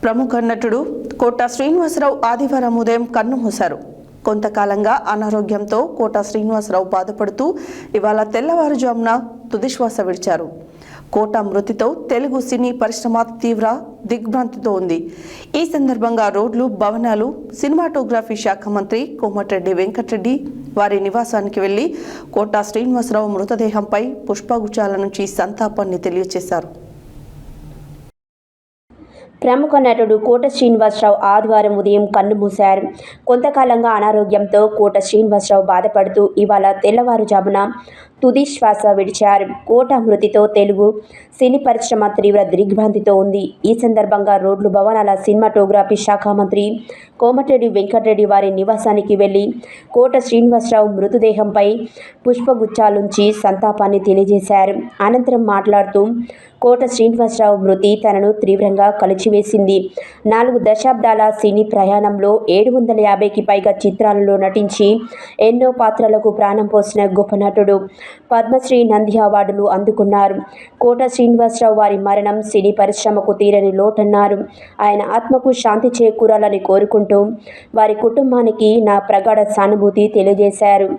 ప్రముఖ నటుడు కోట శ్రీనివాసరావు ఆదివారం ఉదయం కన్నుమూశారు. కొంతకాలంగా అనారోగ్యంతో కోట శ్రీనివాసరావు బాధపడుతూ ఇవాళ తెల్లవారుజామున తుదిశ్వాస విడిచారు. కోట మృతితో తెలుగు సినీ పరిశ్రమ తీవ్ర దిగ్భ్రాంతితో ఉంది. ఈ సందర్భంగా రోడ్లు, భవనాలు, సినిమాటోగ్రఫీ శాఖ మంత్రి కోమటిరెడ్డి వెంకటరెడ్డి వారి నివాసానికి వెళ్లి కోట శ్రీనివాసరావు మృతదేహంపై పుష్పగుచ్చాల నుంచి సంతాపాన్ని తెలియజేశారు. ప్రముఖ నటుడు కోట శ్రీనివాసరావు ఆదివారం ఉదయం కన్నుమూశారు. కొంతకాలంగా అనారోగ్యంతో కోట శ్రీనివాసరావు బాధపడుతూ ఇవాళ తెల్లవారుజామున తుది శ్వాస విడిచారు. కోట మృతితో తెలుగు సినీ పరిశ్రమ తీవ్ర దిగ్భ్రాంతితో ఉంది. ఈ సందర్భంగా రోడ్లు, భవనాల, సినిమాటోగ్రఫీ శాఖ మంత్రి కోమటిరెడ్డి వెంకటరెడ్డి వారి నివాసానికి వెళ్లి కోట శ్రీనివాసరావు మృతదేహంపై పుష్పగుచ్చాలుంచి సంతాపాన్ని తెలియజేశారు. అనంతరం మాట్లాడుతూ కోట శ్రీనివాసరావు మృతి తనను తీవ్రంగా కలిచివేసింది. 4 దశాబ్దాల సినీ ప్రయాణంలో 750కి పైగా చిత్రాలలో నటించి ఎన్నో పాత్రలకు ప్రాణం పోసిన గొప్ప నటుడు. పద్మశ్రీ, నంది అవార్డులు అందుకున్నారు. కోట శ్రీనివాసరావు వారి మరణం సినీ పరిశ్రమకు తీరని లోటన్నారు. ఆయన ఆత్మకు శాంతి చేకూరాలని కోరుకుంటూ వారి కుటుంబానికి నా ప్రగాఢ సానుభూతి తెలియజేశారు.